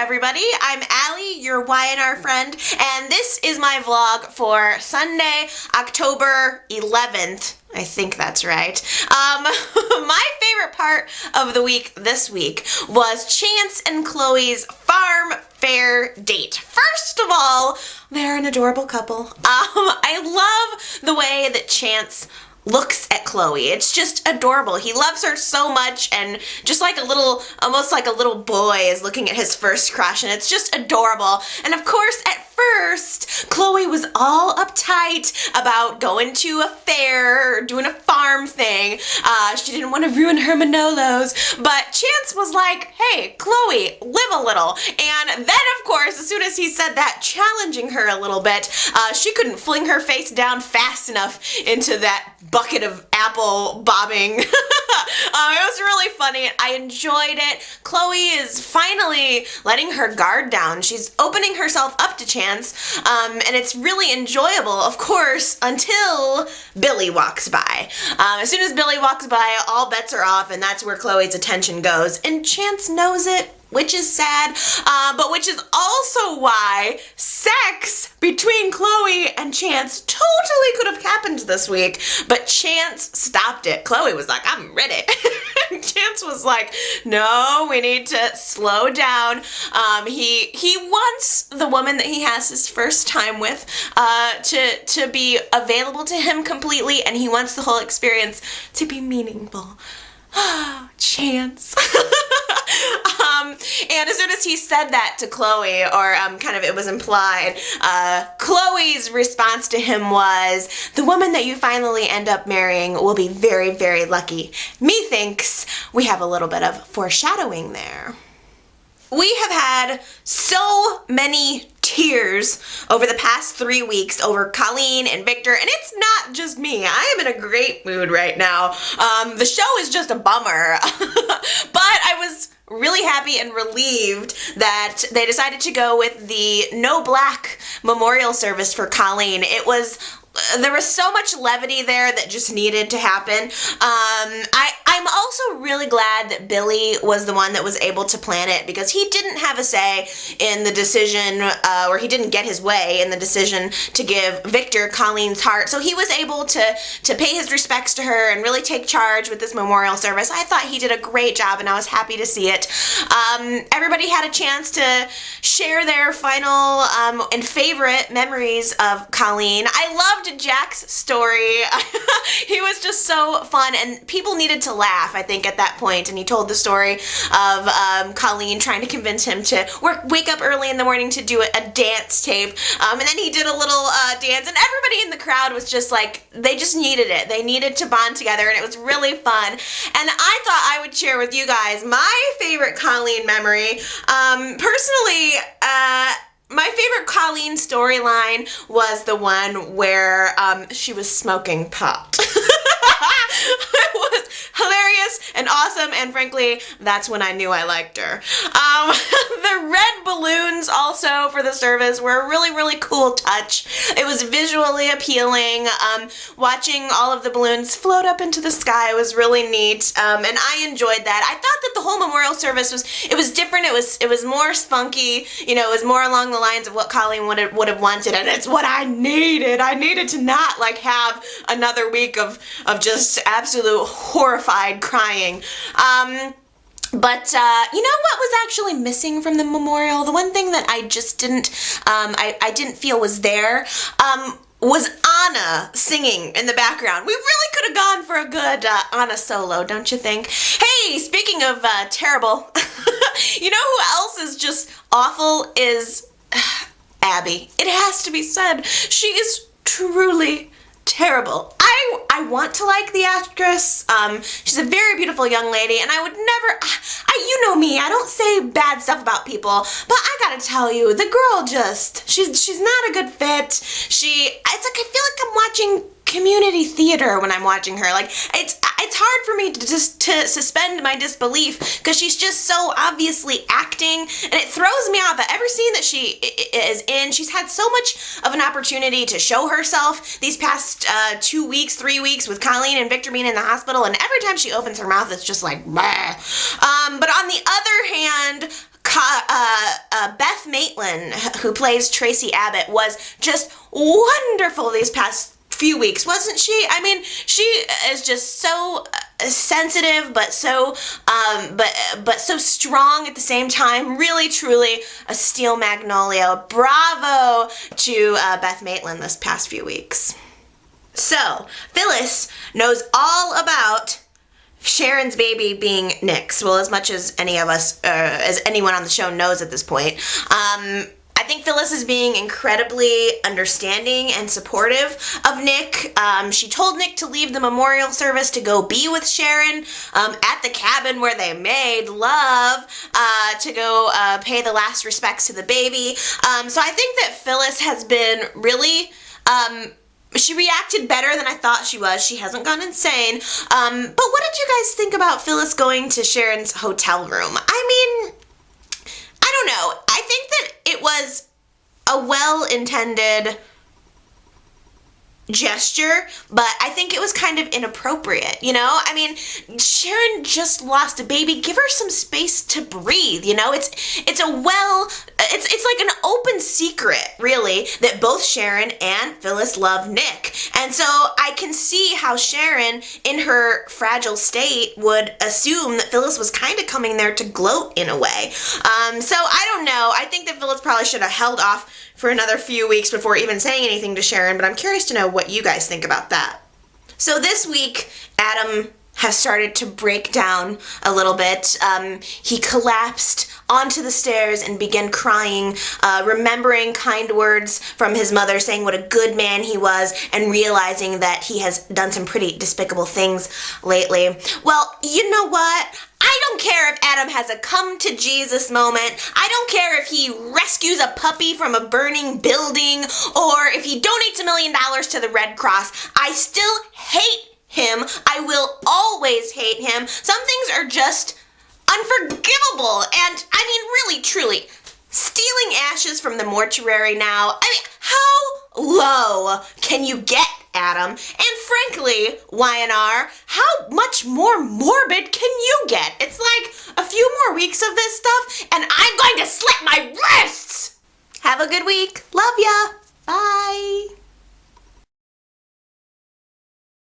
everybody. I'm Allie, your YNR friend, and this is my vlog for Sunday, October 11th. I think that's right. My favorite part of the week this week was Chance and Chloe's farm fair date. First of all, they're an adorable couple. I love the way that Chance looks at Chloe. It's just adorable. He loves her so much, and just like almost like a little boy is looking at his first crush, and it's just adorable. And of course, at first, Chloe was all uptight about going to a fair or doing a farm thing. She didn't want to ruin her Manolos, but Chance was like, hey, Chloe, live a little. And then, of course, as soon as he said that, challenging her a little bit, she couldn't fling her face down fast enough into that bucket of apple bobbing. It was really funny. I enjoyed it. Chloe is finally letting her guard down. She's opening herself up to Chance, and it's really enjoyable, of course, until Billy walks by. As soon as Billy walks by, all bets are off, and that's where Chloe's attention goes, and Chance knows it, which is sad, but which is also why sex between Chloe and Chance totally could have happened this week, but Chance stopped it. Chloe was like, I'm ready. Chance was like, no, we need to slow down. He wants the woman that he has his first time with to be available to him completely, and he wants the whole experience to be meaningful. Chance. And as soon as he said that to Chloe, or kind of it was implied, Chloe's response to him was, the woman that you finally end up marrying will be very, very lucky. Methinks we have a little bit of foreshadowing there. We have had so many tears over the past 3 weeks over Colleen and Victor, and it's not just me. I am in a great mood right now. The show is just a bummer, but I was really happy and relieved that they decided to go with the no black memorial service for Colleen. There was so much levity there that just needed to happen. I'm also really glad that Billy was the one that was able to plan it, because he didn't have a say in the decision, or he didn't get his way in the decision to give Victor Colleen's heart. So he was able to pay his respects to her and really take charge with this memorial service. I thought he did a great job, and I was happy to see it. Everybody had a chance to share their final and favorite memories of Colleen. I loved Jack's story. He was just so fun, and people needed to laugh, I think, at that point. And he told the story of Colleen trying to convince him to wake up early in the morning to do a dance tape, and then he did a little dance, and everybody in the crowd was just like, they just needed it. They needed to bond together, and it was really fun. And I thought I would share with you guys my favorite Colleen memory. Personally, my favorite Colleen storyline was the one where she was smoking pot. It was hilarious and awesome, and frankly, that's when I knew I liked her. The red balloons also for the service were a really, really cool touch. It was visually appealing. Watching all of the balloons float up into the sky was really neat, and I enjoyed that. I thought that the whole memorial service was different. It was more spunky. You know, it was more along the lines of what Colleen would have wanted, and it's what I needed. I needed to not like have another week of just absolute horrified crying. But you know what was actually missing from the memorial? The one thing that I just didn't, I didn't feel was there, was Anna singing in the background. We really could have gone for a good Anna solo, don't you think? Hey, speaking of terrible, you know who else is just awful is Abby. It has to be said. She is truly terrible. I want to like the actress. She's a very beautiful young lady, and I would never, you know me, I don't say bad stuff about people, but I gotta tell you, the girl just, she's not a good fit. It's like, I feel like I'm watching community theater when I'm watching her. Like, it's hard for me to just to suspend my disbelief, because she's just so obviously acting, and it throws me off. At every scene that she is in, she's had so much of an opportunity to show herself these past 2 weeks, 3 weeks, with Colleen and Victor being in the hospital, and every time she opens her mouth, it's just like, bleh. But on the other hand, Beth Maitland, who plays Tracy Abbott, was just wonderful these past few weeks, wasn't she? I mean, she is just so sensitive, but so so strong at the same time. Really, truly a steel magnolia. Bravo to Beth Maitland this past few weeks. So Phyllis knows all about Sharon's baby being Nick's. Well, as much as any of us, as anyone on the show knows at this point. I think Phyllis is being incredibly understanding and supportive of Nick. She told Nick to leave the memorial service to go be with Sharon at the cabin where they made love, to go pay the last respects to the baby. So I think that Phyllis has been really... she reacted better than I thought she was. She hasn't gone insane. But what did you guys think about Phyllis going to Sharon's hotel room? I mean... I don't know. I think that it was a well-intended gesture, but I think it was kind of inappropriate, you know? I mean, Sharon just lost a baby. Give her some space to breathe, you know? It's like an open secret, really, that both Sharon and Phyllis love Nick. And so I can see how Sharon, in her fragile state, would assume that Phyllis was kind of coming there to gloat in a way. So I don't know. I think that Phyllis probably should have held off for another few weeks before even saying anything to Sharon, but I'm curious to know what you guys think about that. So this week, Adam has started to break down a little bit. He collapsed onto the stairs and began crying, remembering kind words from his mother saying what a good man he was and realizing that he has done some pretty despicable things lately. Well, you know what? I don't care if Adam has a come to Jesus moment. I don't care if he rescues a puppy from a burning building or if he donates $1 million to the Red Cross. I still hate him. I will always hate him. Some things are just unforgivable. And I mean, really, truly, stealing ashes from the mortuary now. I mean, how low can you get, Adam? And frankly, YNR, how much more morbid can you get? It's like a few more weeks of this stuff and I'm going to slit my wrists! Have a good week. Love ya. Bye.